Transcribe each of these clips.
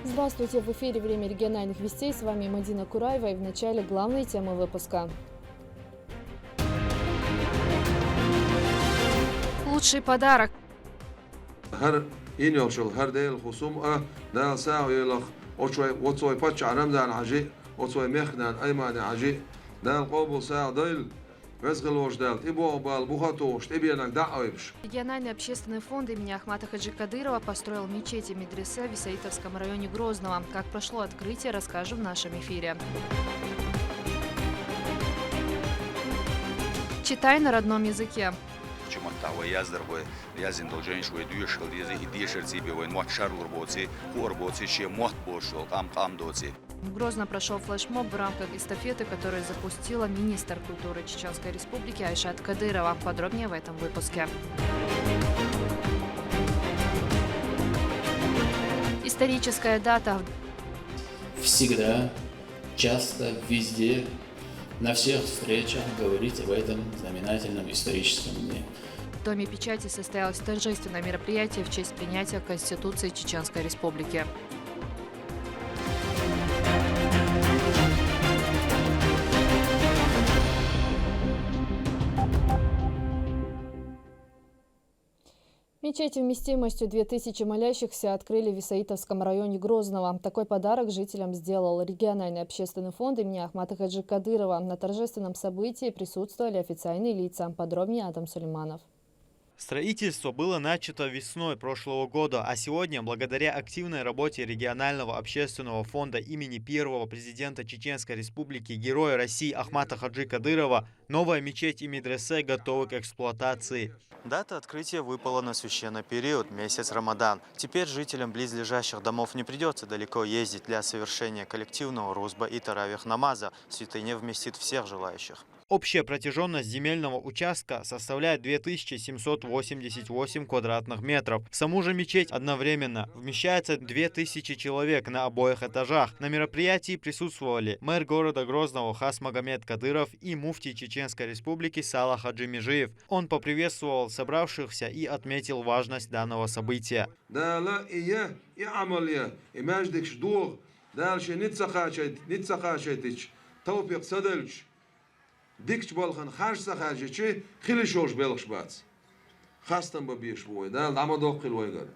Здравствуйте, в эфире «Время региональных вестей». С вами Мадина Кураева и в начале главные темы выпуска. Лучший подарок. هر این یالشل هر دیل خصوم دال ساعة يلخ وصوي باتش عرم دان عجي وصوي مخنان أيمان عجي دال قبل ساعة ديل وزغل وجدال تبو بال بوخاتوش تبينك دعويبش. Региональный общественный фонд имени Ахмата Хаджи Кадырова построил мечеть и медресе в Исаитовском районе Грозного. Как прошло открытие, расскажем в нашем эфире. Читай на родном языке. В Грозно прошел флешмоб в рамках эстафеты, которую запустила министр культуры Чеченской Республики Айшат Кадырова. Подробнее в этом выпуске. Историческая дата. Всегда, часто, везде, на всех встречах говорить об этом знаменательном историческом дне. В Доме печати состоялось торжественное мероприятие в честь принятия Конституции Чеченской Республики. Мечети вместимостью 2000 молящихся открыли в Исаитовском районе Грозного. Такой подарок жителям сделал региональный общественный фонд имени Ахмата Хаджи Кадырова. На торжественном событии присутствовали официальные лица. Подробнее Адам Сулейманов. Строительство было начато весной прошлого года, а сегодня, благодаря активной работе регионального общественного фонда имени первого президента Чеченской Республики, Героя России Ахмата Хаджи Кадырова, новая мечеть и медресе готовы к эксплуатации. Дата открытия выпала на священный период, месяц Рамадан. Теперь жителям близлежащих домов не придется далеко ездить для совершения коллективного рузба и таравих намаза. Святыня вместит всех желающих. Общая протяженность земельного участка составляет 2788 квадратных метров. В саму же мечеть одновременно вмещается 2000 человек на обоих этажах. На мероприятии присутствовали мэр города Грозного Хас Магомед Кадыров и муфтий Чеченской Республики Салах Хаджи Межиев. Он поприветствовал собравшихся и отметил важность данного события. ديكش بالخن خارج سخارج شيء خليشوش بلخش باتس خاستن ببيش بوي دال عم دوقل ويقر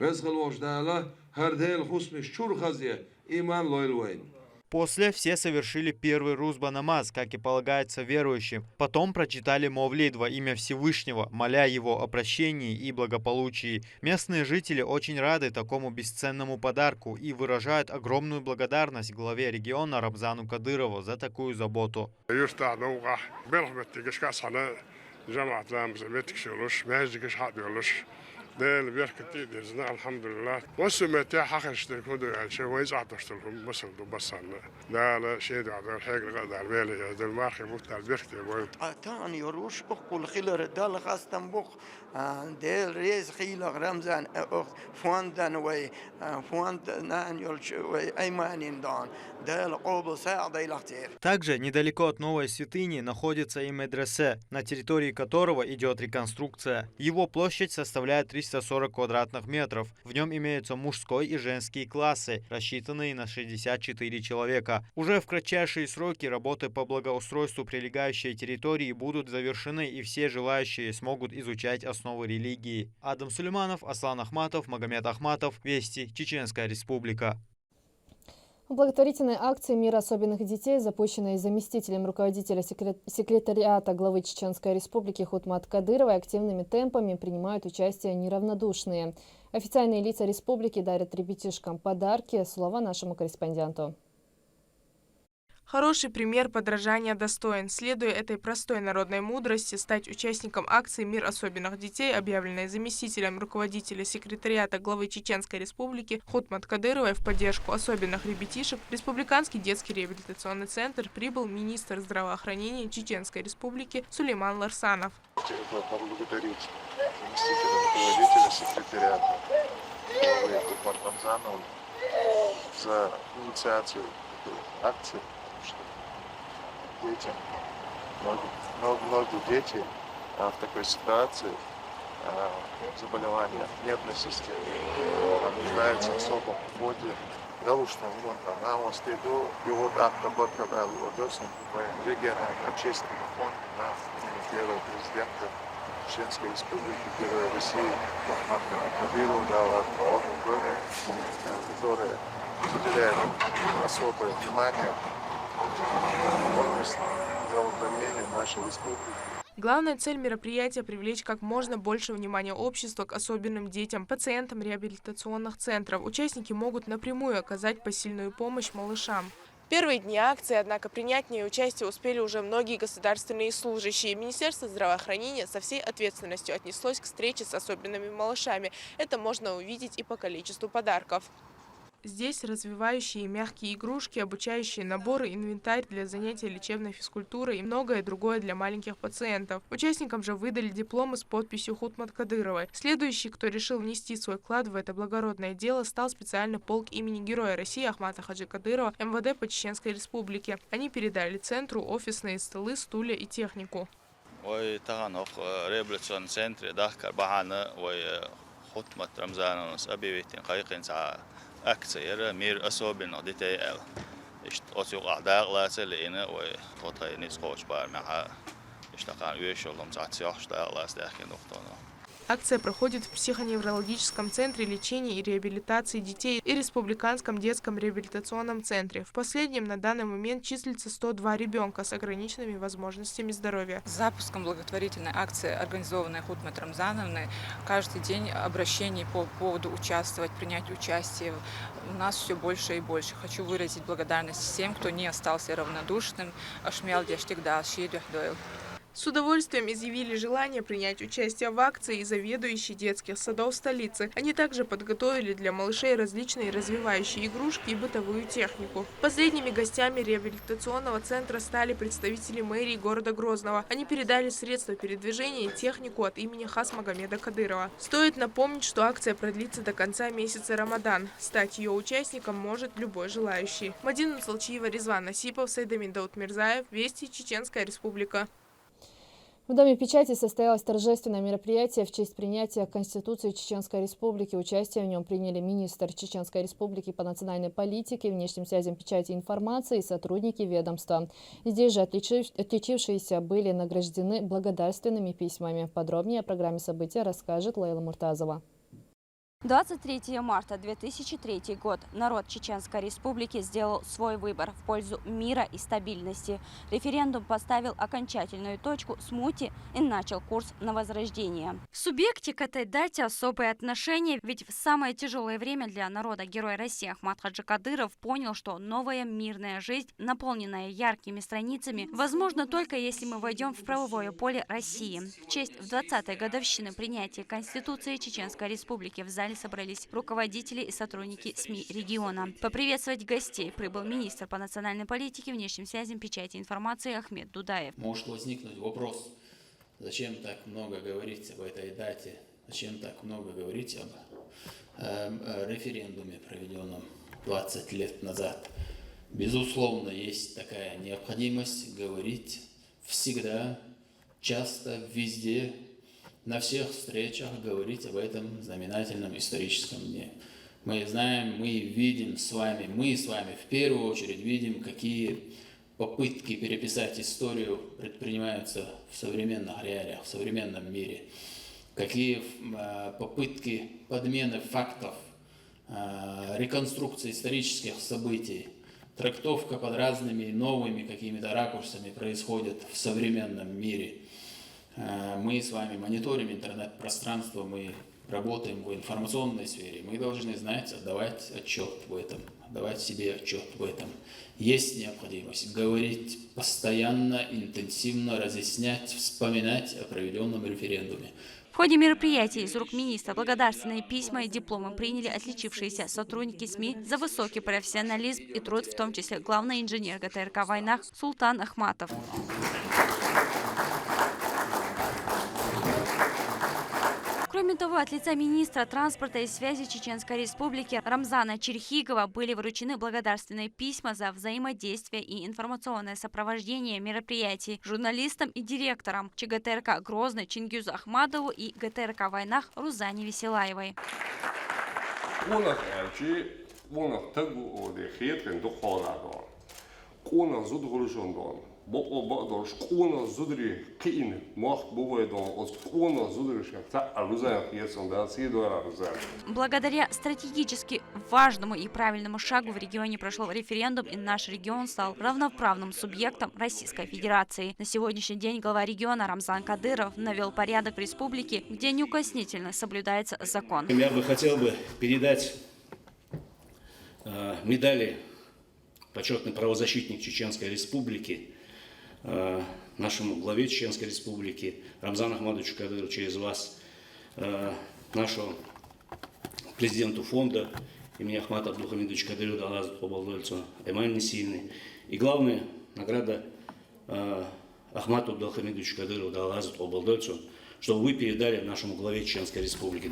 بس خلوش دالا هر ديل خصمش شور خزيه إيمان لويل وين. После все совершили первый рузба намаз, как и полагается верующим. Потом прочитали мовлид во имя Всевышнего, моля его о прощении и благополучии. Местные жители очень рады такому бесценному подарку и выражают огромную благодарность главе региона Рамзану Кадырову за такую заботу. دل بيركتي دزنا الحمد لله وسمت حق اشتركوا يعني شيء ويزع تشتركوا مثل بصنا لا شيء على الحاجة غدا على بالي دل مارخي بوت على بيركتي وين تاني يروش بقول خيلر دل خاستم بق دل ريز خيلر رمزان فوندن وي فوندن يلش وي أيمانين دان دل قبل ساعة ديلختير. Также недалеко от новой святыни находится и медресе, на территории которого идет реконструкция. Его площадь составляет 340 квадратных метров. В нем имеются мужской и женские классы, рассчитанные на 64 человека. Уже в кратчайшие сроки работы по благоустройству прилегающей территории будут завершены, и все желающие смогут изучать основы религии. Адам Сулейманов, Аслан Ахматов, Магомед Ахматов. Вести, Чеченская Республика. В благотворительной акции «Мир особенных детей», запущенной заместителем руководителя секретариата главы Чеченской Республики Хутмат Кадыровой, активными темпами принимают участие неравнодушные. Официальные лица республики дарят ребятишкам подарки. Слово нашему корреспонденту. Хороший пример подражания достоин. Следуя этой простой народной мудрости, стать участником акции «Мир особенных детей», объявленной заместителем руководителя секретариата главы Чеченской Республики Хутмат Кадыровой в поддержку особенных ребятишек, в Республиканский детский реабилитационный центр прибыл министр здравоохранения Чеченской Республики Сулейман Ларсанов. Поблагодарить заместителя руководителя секретариата главы Хутмат Рамзанову за инициацию акции. Детям, многие дети в такой ситуации заболевания нервной системы, нуждаются в особом уходе. Галушного фонда. На мосту его отработка региональный общественный фонд на первого президента Чеченской Республики, Героя России Ахмата Кадырова дала органы, которые уделяют особое внимание возобновлению нашей республики. Главная цель мероприятия – привлечь как можно больше внимания общества к особенным детям, пациентам реабилитационных центров. Участники могут напрямую оказать посильную помощь малышам. В первые дни акции, однако, принять в ней участие успели уже многие государственные служащие. Министерство здравоохранения со всей ответственностью отнеслось к встрече с особенными малышами. Это можно увидеть и по количеству подарков. Здесь развивающие мягкие игрушки, обучающие наборы, инвентарь для занятий лечебной физкультурой и многое другое для маленьких пациентов. Участникам же выдали дипломы с подписью Хутмат Кадыровой. Следующий, кто решил внести свой вклад в это благородное дело, стал специальный полк имени Героя России Ахмата Хаджи Кадырова МВД по Чеченской Республике. Они передали центру офисные столы, стулья и технику. акция мир особенных детей. Отсюда أعداء لا سلينا وتوتي نسقوش بارمها اشتغل ويشلهم ساعات اشتغل لا استحكي نقطنا. Акция проходит в психоневрологическом центре лечения и реабилитации детей и Республиканском детском реабилитационном центре. В последнем на данный момент числится 102 ребенка с ограниченными возможностями здоровья. С запуском благотворительной акции, организованной Хутмат Рамзановной, каждый день обращений по поводу участвовать, принять участие у нас все больше и больше. Хочу выразить благодарность всем, кто не остался равнодушным. С удовольствием изъявили желание принять участие в акции и заведующие детских садов столицы. Они также подготовили для малышей различные развивающие игрушки и бытовую технику. Последними гостями реабилитационного центра стали представители мэрии города Грозного. Они передали средства передвижения и технику от имени Хасмагомеда Кадырова. Стоит напомнить, что акция продлится до конца месяца Рамадан. Стать ее участником может любой желающий. Мадина Салчиева, Резван Насипов, Сайдамин Даутмирзаев, Вести, Чеченская Республика. В Доме печати состоялось торжественное мероприятие в честь принятия Конституции Чеченской Республики. Участие в нем приняли министр Чеченской Республики по национальной политике, внешним связям, печати и информации и сотрудники ведомства. Здесь же отличившиеся были награждены благодарственными письмами. Подробнее о программе события расскажет Лейла Муртазова. 23 марта 2003 год. Народ Чеченской Республики сделал свой выбор в пользу мира и стабильности. Референдум поставил окончательную точку смуте и начал курс на возрождение. В субъекте к этой дате особое отношение, ведь в самое тяжелое время для народа Героя России Ахмат Хаджи Кадыров понял, что новая мирная жизнь, наполненная яркими страницами, возможно только если мы войдем в правовое поле России. В честь 20-й годовщины принятия Конституции Чеченской Республики в зале собрались руководители и сотрудники СМИ региона. Поприветствовать гостей прибыл министр по национальной политике, внешним связям, печати и информации Ахмед Дудаев. Может возникнуть вопрос, зачем так много говорить об этой дате, зачем так много говорить об референдуме, проведенном 20 лет назад. Безусловно, есть такая необходимость говорить всегда, часто, везде, на всех встречах говорить об этом знаменательном историческом дне. Мы знаем, мы видим с вами, в первую очередь видим, какие попытки переписать историю предпринимаются в современных реалиях, в современном мире. Какие попытки подмены фактов, реконструкции исторических событий, трактовка под разными новыми какими-то ракурсами происходит в современном мире. Мы с вами мониторим интернет-пространство, мы работаем в информационной сфере. Мы должны знать, отдавать отчет в этом, давать себе отчет в этом. Есть необходимость говорить постоянно, интенсивно, разъяснять, вспоминать о проведенном референдуме. В ходе мероприятия из рук министра благодарственные письма и дипломы приняли отличившиеся сотрудники СМИ за высокий профессионализм и труд, в том числе главный инженер ГТРК в войнах Султан Ахматов. Кроме того, от лица министра транспорта и связи Чеченской Республики Рамзана Черхигова были вручены благодарственные письма за взаимодействие и информационное сопровождение мероприятий журналистам и директорам ЧГТРК Грозный Чингизу Ахмадову и ГТРК в войнах Рузане Веселаевой. قونك أنشي قونك تجو ودي خيط كن دخول عدوان قونك زود غلوشون دون بقدرش قونك زودري قين ماخت بوي دون أس قونك زودري شكتا أروزان خيسون ده سيدو أروزان. Благодаря стратегически важному и правильному шагу в регионе прошел референдум, и наш регион стал равноправным субъектом Российской Федерации. На сегодняшний день глава региона Рамзан Кадыров навел порядок в республике, где неукоснительно соблюдается закон. Я бы хотел передать медали почетный правозащитник Чеченской Республики нашему главе Чеченской Республики Рамзану Ахматовичу Кадырову через вас, нашему президенту фонда имени Ахмата Абдулхамидовича Кадырова Далазу Побалдольцу Эмманне Сильный. И главная награда Ахмату Абдулхамидовичу Кадырову Далазу Побалдольцу, чтобы вы передали нашему главе Чеченской Республики.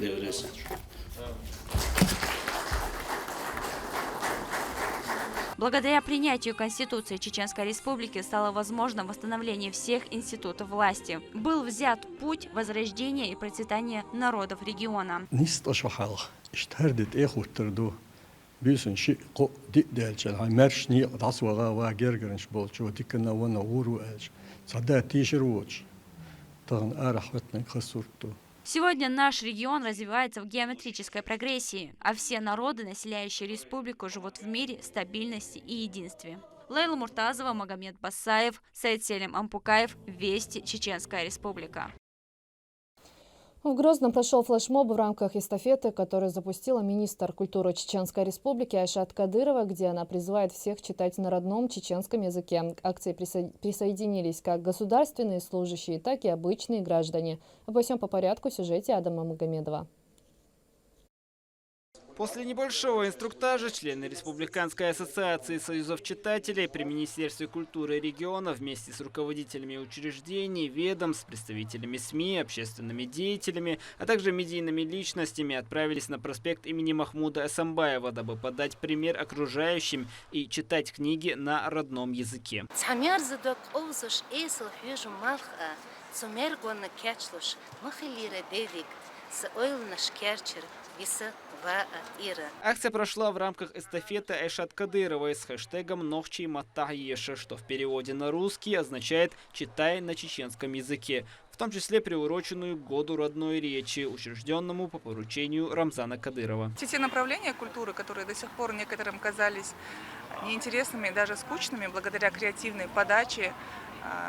Благодаря принятию Конституции Чеченской Республики стало возможно восстановление всех институтов власти. Был взят путь возрождения и процветания народов региона. Сегодня наш регион развивается в геометрической прогрессии, а все народы, населяющие республику, живут в мире, стабильности и единстве. Лейла Муртазова, Магомед Басаев, Саид Селим Ампукаев, Вести, Чеченская Республика. В Грозном прошел флешмоб в рамках эстафеты, которую запустила министр культуры Чеченской Республики Айшат Кадырова, где она призывает всех читать на родном чеченском языке. К акции присоединились как государственные служащие, так и обычные граждане. Обо всем по порядку в сюжете Адама Магомедова. После небольшого инструктажа члены Республиканской ассоциации союзов читателей при Министерстве культуры региона вместе с руководителями учреждений, ведомств, представителями СМИ, общественными деятелями, а также медийными личностями отправились на проспект имени Махмуда Асамбаева, дабы подать пример окружающим и читать книги на родном языке. Акция прошла в рамках эстафеты Айшат Кадыровой с хэштегом «Нохчи Маттахиеша», что в переводе на русский означает «читай на чеченском языке», в том числе приуроченную к году родной речи, учрежденному по поручению Рамзана Кадырова. Те направления культуры, которые до сих пор некоторым казались неинтересными и даже скучными, благодаря креативной подаче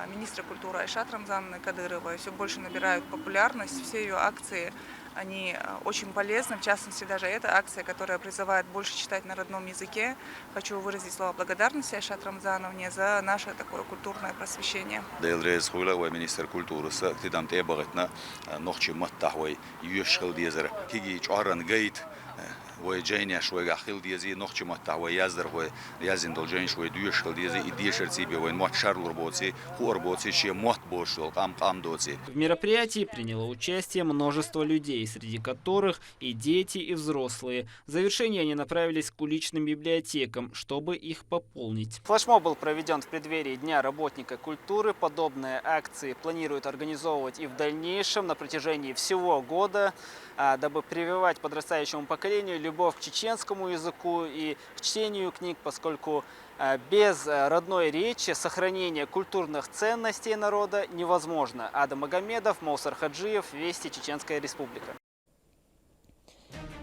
министра культуры Айшат Рамзаны Кадыровой, все больше набирают популярность. Все ее акции, они очень полезны, в частности, даже эта акция, которая призывает больше читать на родном языке. Хочу выразить слова благодарности Айшат Рамзановне за наше такое культурное просвещение. министр культуры тидам тебагатна нохчи маттахвай юшхил дезер киги чаран гейт وجينا شوي قاخيل ديزي نخش متعوي يازدر هو يازين دولجين شوي دويشل ديزي إديشر سيبي وين مات شارل ربوتي هو ربوتي شيء مات بوشل قام دوتي. В мероприятии приняло участие множество людей, среди которых и дети, и взрослые. В завершение они направились к уличным библиотекам, чтобы их пополнить. Флешмоб был проведен в преддверии Дня работника культуры. Подобные акции планируют организовывать и в дальнейшем на протяжении всего года, дабы прививать подрастающему поколению любовь к чеченскому языку и к чтению книг, поскольку без родной речи сохранение культурных ценностей народа невозможно. Адам Магомедов, Маусар Хаджиев, Вести, Чеченская Республика.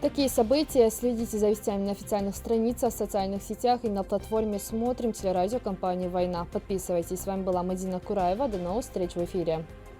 Такие события следите за вестями на официальных страницах, в социальных сетях и на платформе «Смотрим» телерадиокомпании «Война». Подписывайтесь. С вами была Мадина Кураева. До новых встреч в эфире.